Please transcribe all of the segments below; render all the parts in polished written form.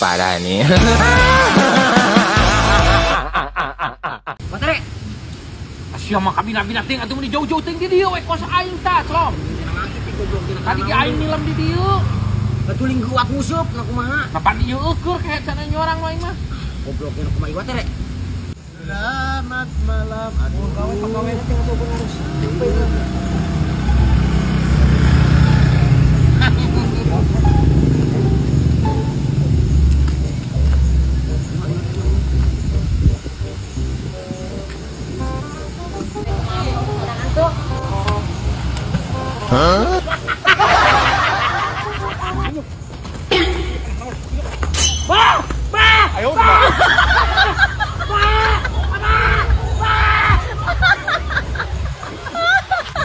parah nih. Batere. Asyik mah kabina-bina ting atuh di jauh-jauh ting di dieu we kos aing tah, Slom. Tadi ge aing nilam di dieu. Batuling gua kusup na kumaha. Kapan dieu eukur kayak cenah nyorang we mah. Gobloknya na kumaha ieu Batere. Selamat malam. Aduh, pegawai teh atuh harus.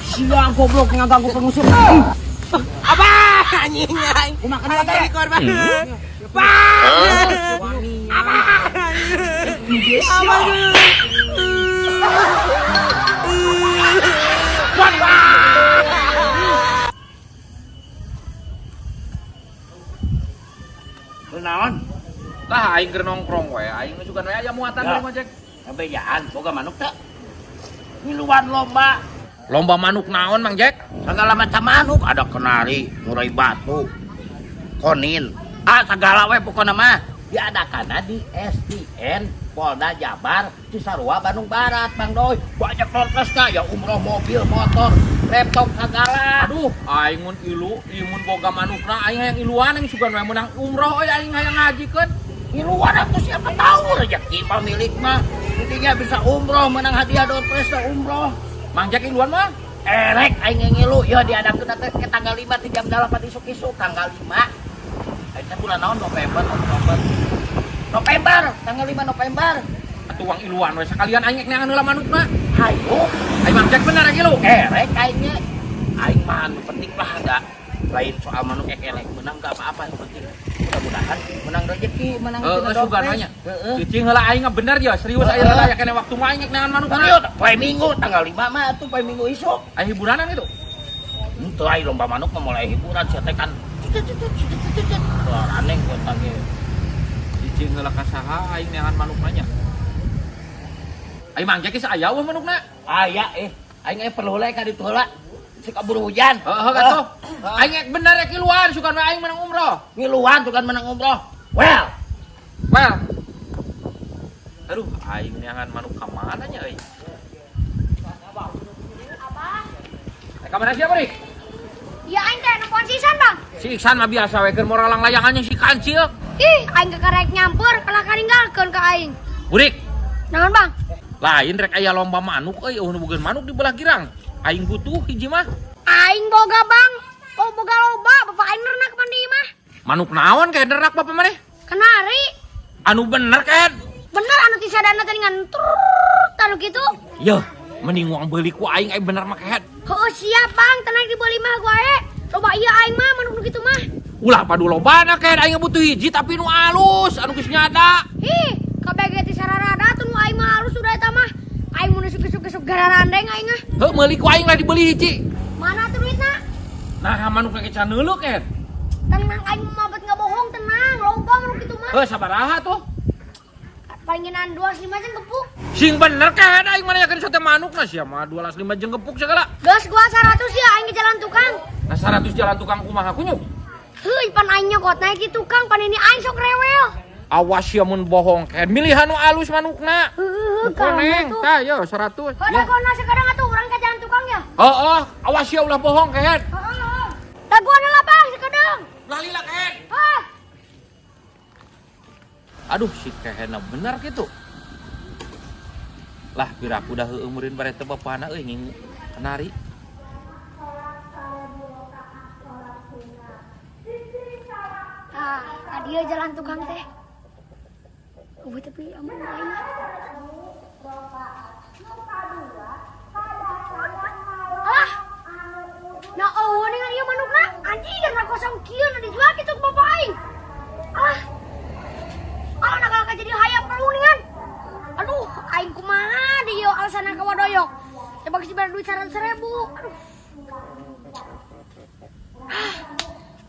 Siang goblok ngaganggu pengusir. Abah anjing aing. Kumaha kana teh? Korban. Naon? Tah aing keur nongkrong we, aing sugan we aya muatan Ya. dari Majek. Kabeyaan boga manuk teh. Miluan lomba. Lomba manuk naon Mang Jack? Segala macam manuk, ada kenari, murai batu, konin. Segala we pokona mah diadakan di SDN Polda Jabar Cisarua Bandung Barat, Bang Doy. Banyak orkestra ya umroh mobil, motor, laptop segala. Aduh, aing mun imun boga manukna aing hayang iluan aing sugan we menang umroh euy aing hayang ngajikeun. Iluan atuh siapa tahu rezeki pemilik mah. Intinya bisa umroh menang hadiah door prize umroh. Mang Jack iluan mah? Erek aing ngilu, ya diadakeun teh ke tanggal 5 di jam 8 isuk-isuk tanggal 5. Eta bulan naon November, tanggal 5 November. Atuh uang iluan we sakalian aing neangan heula manukna. Hayo, Aing Mang Jack bener ngilu. erek aingnya. Aing mah anu penting lah ada. Lain soal manuk erek menang gak apa-apa yang penting. Mudah-mudahan menang rezeki, menang Sugan we nya. Cicing heula aing mah bener ya, serius aya aya kene waktu mah aing neangan manukna. Serius, poe Minggu tanggal 5 mah atuh poe Minggu isuk. Aya hiburanan itu. Itu aing lomba manuk mah mulai hiburan sia teh kan. Aneh gua tanya. Cicing heula ka saha aing neangan manukna nya. Aing Mang Jack geus aya weuh manukna. Aya aing perlu heula ka ditu heula. Si kabur hujan. Heeh atuh. Aing bener rek iluan sugan we aing menang umroh. Ngiluan tuh kan menang umroh. Well, Aduh, aing neangan manuk ka mana nya euy? Ka mana siapa nih? Ya aing teh nelpon si Isan, Bang. Si Iksan mah biasa we keur moralang layangannya si Kancil. Ih, aing kekarek nyampur kalah kaninggalkeun ka aing. Burik, Naon, Bang? lain rek aya lomba manuk euy, eueuh bogeun manuk di belah girang. Aing butuh hiji mah. Aing boga, Bang. Oh, boga loba, bapak aing nernak mandi mah. Manuk naon kae derak bapak maneh? Kenari. Anu bener kan? Bener anu ti sadana teh ngan trut anu kitu. Yeuh, mending uang beuli ku aing bener mah kahet. Heuh, siap, Bang. Tenang dibeuli mah gue. Loba ieu aing mah manuk nu kitu mah. Ulah padu lobana kahet aing butuh hiji tapi nu alus, anu geus nyada. Ih, kabege ti sararada tuh nu aing mah halus udah eta mah. Aing mun suka-suka gararandeng aing mah. Heuh, meuli ku aing lah dibeli hiji. Mana tuh duitna? Nah, manuk kayak can neuleuh kahet. Tenang aing mah mabet bohong, tenang. Loba manuk kitu mah. Heuh, sabaraha tuh? Palinginan 25 jeung gepuk. Sing bener kahet aing mana yakin sate manukna sia mah 25 jeung gepuk segala. Geus gua 100 ya aing ke jalan tukang. Nah 100 jalan tukang kumaha kunyuk. Heuh, pan aing nyokot naik di tukang, pan ini aing sok rewel. Awas ya mun bohong kahet milihan nu alus manukna. Heuh, Koneng, tuh. tah yo 100. Heuh, kona sekarang atuh urang ke jalan tukang ya. Oh, awas ya ulah bohong kahet. Heeh. Daguan heula Bang, sekedeng. Lalila kahet. Hah. Aduh si kehena bener gitu. Lah birak udah heueuh meureun bare teh bapana euy ngingu kenari. Dia jalan tukang teh. Tapi aman aing. Alah. Nah, dengan ieu manukna anjing karena kosong kieu nu dijual kitu ku bapak aing. Alah. Nakal jadi hayap peluningan. Aduh, aing kumaha di ieu alasana ka wadoyok. Coba geus dibere duit 100.000. Aduh.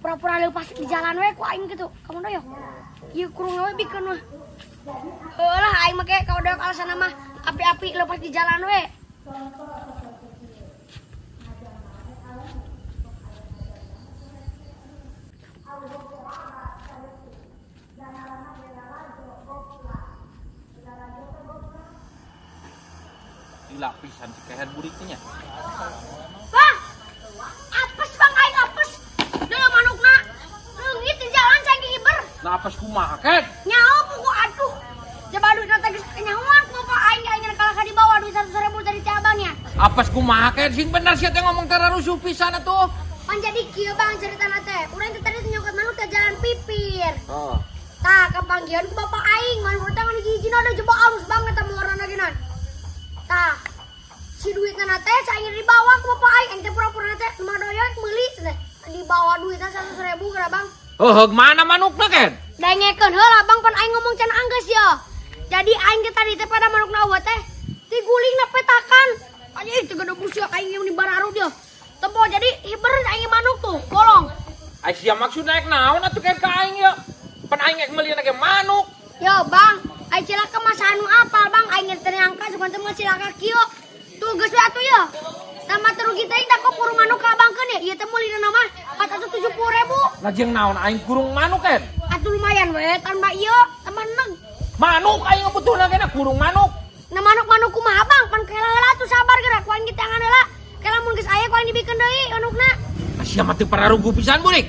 Pura-pura leupas di jalan we ku aing gitu. Kamu doyok. Iya kurung we bikin mah. Heulah aing make kalau ada alasan mah api-api lepas di jalan we. Gila pisan si keher buriknya. Bang. Apes bang aing apes. Deuleu manukna. Leungit di jalan cai hiber. Nah apes kumaha ket? Nyaho buku aduh. Coba duit nanti geus nyahoan ku bapak aing aing kalau ka dibawa duit 100.000 dari cabangnya. Apes kumaha ket? Sing bener sia teh ngomong tara rusuh pisan atuh. Pan jadi kieu bang ceritana teh. Urang teh tadi nyokot manuk ke jalan pipir. Oh. Tah kepanggilan ku bapak aing manuk urang teh hiji-hijina ada jebak alus banget eta warna genan. Tah si duitna teh saingin dibawa ku bapak aing ente pura-pura teh mah doyok meuli teh. Dibawa duitna 100.000 kira bang. Oh, mana manukna ket? Dengekeun heula bang pan aing ngomong can anggeus ya. Jadi aing teh tadi teh pada manukna eueuh teh digulingna petakan. Anjing teh gede busiak aing yang di bararu dia. Tempo jadi hiber aing manuk tuh, bolong. Ai sia maksud naik naon atuh ket ka aing ya? Pan aing ek meuli ge manuk. Yo bang, aing cilaka masa anu apal bang aing teh nyangka sugan teh cilaka kieu. Tuh geus we atuh ya. Tambah terugi teh da kok kurung manuk ka abangkeun ya. Ieu teh meulina mah 470.000. Lajeng naon aing kurung manuk ket? Atuh lumayan we tambah ieu, tambah neug. Manuk aing ngebutuhna kena kurung manuk. Nah manuk-manuk kumaha bang, pan heula tuh sabar geura ku aing tangan heula. Kela mun geus aya ku aing dibikeun deui manukna. Sia mah teu pararugu pisan burik.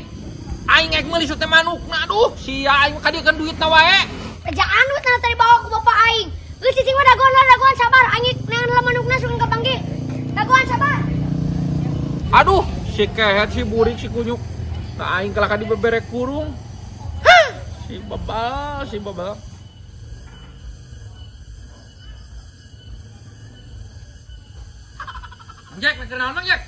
Aing ek meuli teh manukna aduh, sia aing kadiekeun duitna wae. Kerjaan duit na tadi bawa ku bapak aing. Geus cicing mah dagoan sabar. Aing neangan manukna sugan kapanggi. Dagoan sabar. Aduh, si kehet si burik si kunyuk. Nah aing kelaka dibeberek kurung. Hah. Si babal. Jack, nak kenal Mang Jack?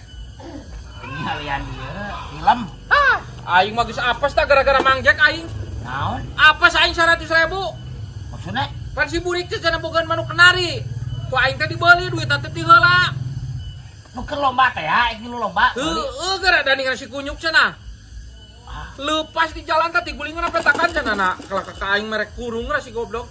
Ini halian dia film. Ah, aing mah geus apes tah gara-gara Mang Jack aing. Naon? Apes aing 100.000. Maksudnya? Pan si burik teh cenah bogaan manuk kenari. Ku aing teh dibeli duit teh ti heula. Nu keur lomba teh ya, iki lu lomba. Heueuh gara dandingan si kunyuk cenah. Lepas di jalan teh gulingan petakan cenah na. Kelaka ka aing merek kurung lah si goblok.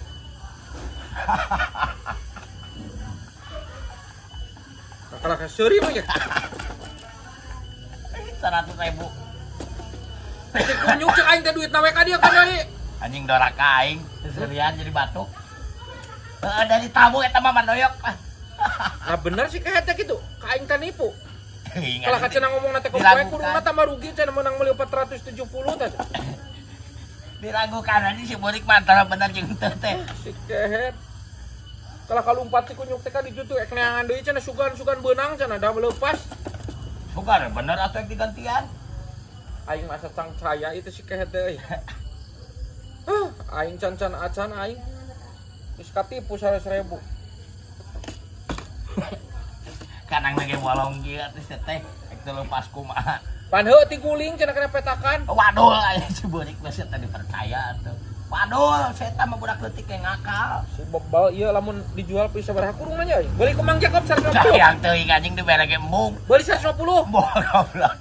Kelaka seuri mah ya. 100.000. Si kunyuk cek aing teh duitna we ka dieu ka deui. Anjing dorak aing, keserian jadi batuk. Dari tamu eta mah mandoyok. Nah bener sih kayak teh gitu. Ka aing teh nipu. Ingat Kalau cenah ngomong nate kompoe kurungna teh mah rugi cenah menang meuli 470 teh. diragukan anjing si burik mah antara bener jeung teu teh. Si kehet. Kalau kalumpat si kunyuk teh ka dijutu ek neangan deui cenah sugan-sugan beunang cenah da lepas. Bukan bener atuh yang digantian. Aing masa cang caya itu si kehet deui. Aing can-can acan aing. Geus katipu 100.000. Kanang lagi bolong gieu atuh teh ek teu lepas kumaha. Pan heuh ti guling cenah kena petakan. Waduh aya si burik mah teh dipercaya atuh. Waduh, saya mah budak leutik yang ngakal. Si bebal ieu lamun dijual pieu sabaraha kurung nanya euy. Beli ku Mang Jacob 150. Yang teuing anjing dibelege embung. Beli 150. Goblok.